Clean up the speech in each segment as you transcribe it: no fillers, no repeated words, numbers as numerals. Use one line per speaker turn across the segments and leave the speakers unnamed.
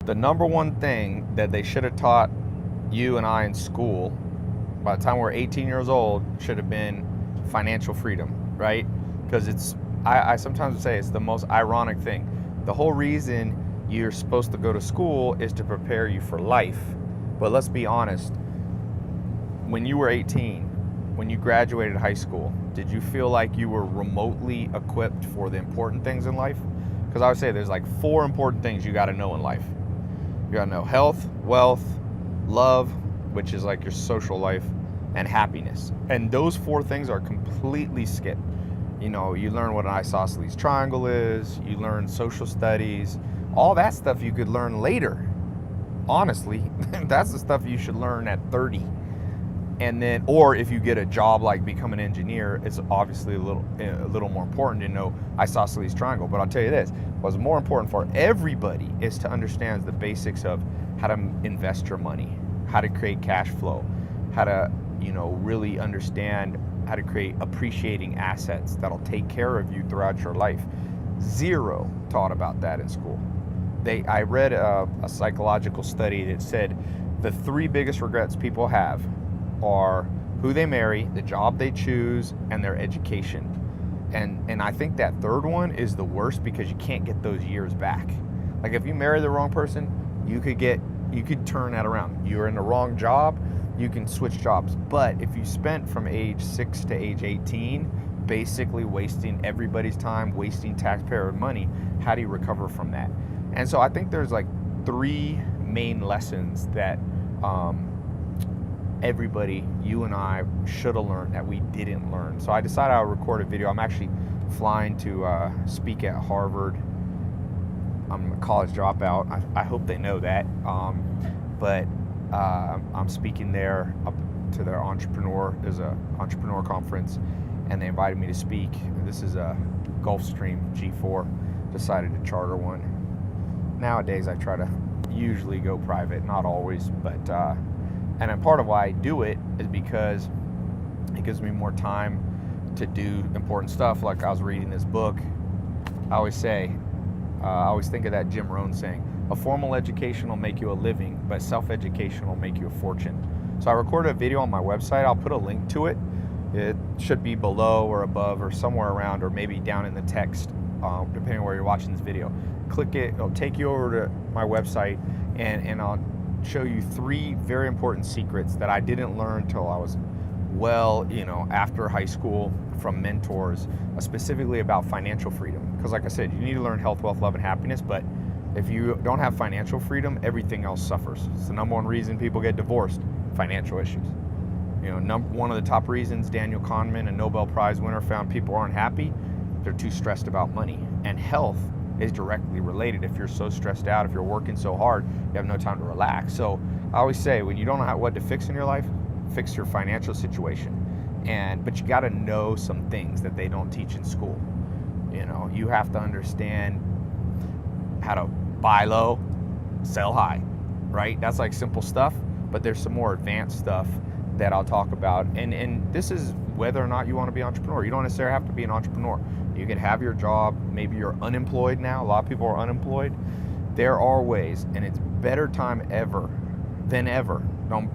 The number one thing that they should have taught you and I in school by the time we're 18 years old should have been financial freedom, right? Because I sometimes say it's the most ironic thing. The whole reason you're supposed to go to school is to prepare you for life. But let's be honest, when you were 18, when you graduated high school, did you feel like you were remotely equipped for the important things in life? Because I would say there's like 4 important things you got to know in life. You got to know health, wealth, love, which is like your social life, and happiness. And those 4 things are completely skipped. You know, you learn what an isosceles triangle is, you learn social studies, all that stuff you could learn later. Honestly, that's the stuff you should learn at 30. And then, or if you get a job like become an engineer, it's obviously a little more important to know isosceles triangle. But I'll tell you this, what's more important for everybody is to understand the basics of how to invest your money, how to create cash flow, how to, really understand how to create appreciating assets that'll take care of you throughout your life. Zero taught about that in school. I read a psychological study that said the 3 biggest regrets people have are who they marry, the job they choose, and their education. And I think that third one is the worst because you can't get those years back. Like if you marry the wrong person, you could turn that around. You're in the wrong job, you can switch jobs. But if you spent from age 6 to age 18 basically wasting everybody's time, wasting taxpayer money, how do you recover from that? And so I think there's like 3 main lessons that everybody, you and I, should have learned that we didn't learn. So I decided I would record a video. I'm actually flying to speak at Harvard. I'm a college dropout. I hope they know that. But I'm speaking there up to their there's a entrepreneur conference, and they invited me to speak. This is a Gulfstream G4. Decided to charter one. Nowadays I try to usually go private, not always, but and then part of why I do it is because it gives me more time to do important stuff. Like I was reading this book. I always think of that Jim Rohn saying, a formal education will make you a living, but self-education will make you a fortune. So I recorded a video on my website. I'll put a link to it. It should be below or above or somewhere around, or maybe down in the text, depending on where you're watching this video. Click it, it'll take you over to my website, and I'll show you 3 very important secrets that I didn't learn till I was after high school from mentors, specifically about financial freedom. Because like I said, you need to learn health, wealth, love, and happiness, but if you don't have financial freedom, everything else suffers. It's the number 1 reason people get divorced, financial issues. One of the top reasons Daniel Kahneman, a Nobel Prize winner, found people aren't happy, they're too stressed about money. And health is directly related. If you're so stressed out, if you're working so hard, you have no time to relax. So I always say, when you don't know what to fix in your life, fix your financial situation. But you got to know some things that they don't teach in school. You have to understand how to buy low, sell high, right? That's like simple stuff, but there's some more advanced stuff that I'll talk about. And this is whether or not you want to be an entrepreneur. You don't necessarily have to be an entrepreneur. You can have your job. Maybe you're unemployed now. A lot of people are unemployed. There are ways, and it's better time ever than ever,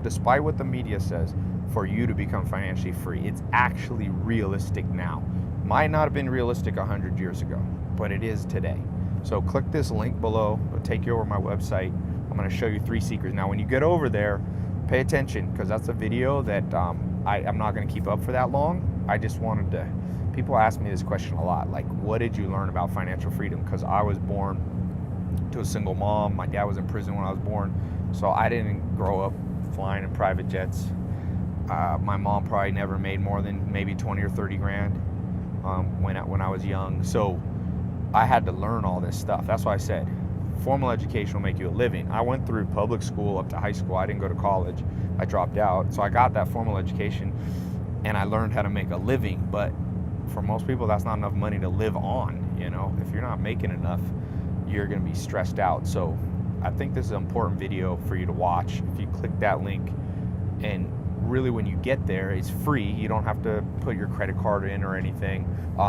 despite what the media says, for you to become financially free. It's actually realistic now. Might not have been realistic 100 years ago, but it is today. So click this link below. It'll take you over to my website. I'm going to show you 3 secrets. Now, when you get over there, pay attention, because that's a video that I'm not going to keep up for that long. I just wanted to, people ask me this question a lot, like, what did you learn about financial freedom? Because I was born to a single mom. My dad was in prison when I was born, so I didn't grow up flying in private jets. My mom probably never made more than maybe 20 or 30 grand when I was young. So I had to learn all this stuff. That's why I said formal education will make you a living. I went through public school up to high school. I didn't go to college. I dropped out. So I got that formal education and I learned how to make a living. But for most people, that's not enough money to live on. If you're not making enough, you're going to be stressed out. So I think this is an important video for you to watch. If you click that link, and really when you get there, it's free. You don't have to put your credit card in or anything.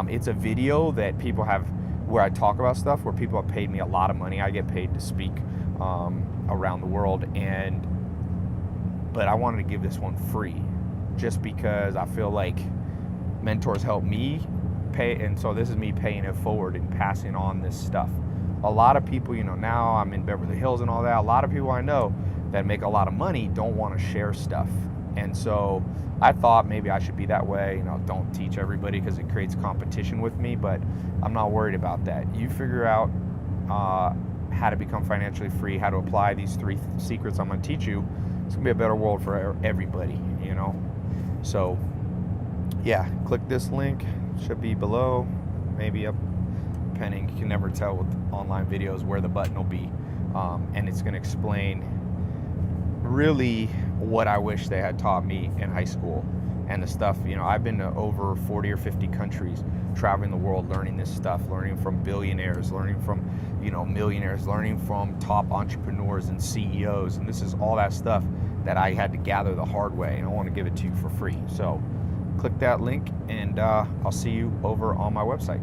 It's a video that people have where I talk about stuff where people have paid me a lot of money. I get paid to speak around the world, but I wanted to give this one free just because I feel like mentors help me pay, and so this is me paying it forward and passing on this stuff. A lot of people, now I'm in Beverly Hills and all that, a lot of people I know that make a lot of money don't want to share stuff. And so I thought maybe I should be that way, don't teach everybody because it creates competition with me, but I'm not worried about that. You figure out how to become financially free, how to apply these 3 secrets I'm going to teach you. It's going to be a better world for everybody, So yeah, click this link. Should be below, maybe up, depending. You can never tell with online videos where the button will be. And it's going to explain really what I wish they had taught me in high school and the stuff. I've been to over 40 or 50 countries, traveling the world, learning this stuff, learning from billionaires, learning from millionaires, learning from top entrepreneurs and CEOs. And this is all that stuff that I had to gather the hard way, and I want to give it to you for free. So click that link, and I'll see you over on my website.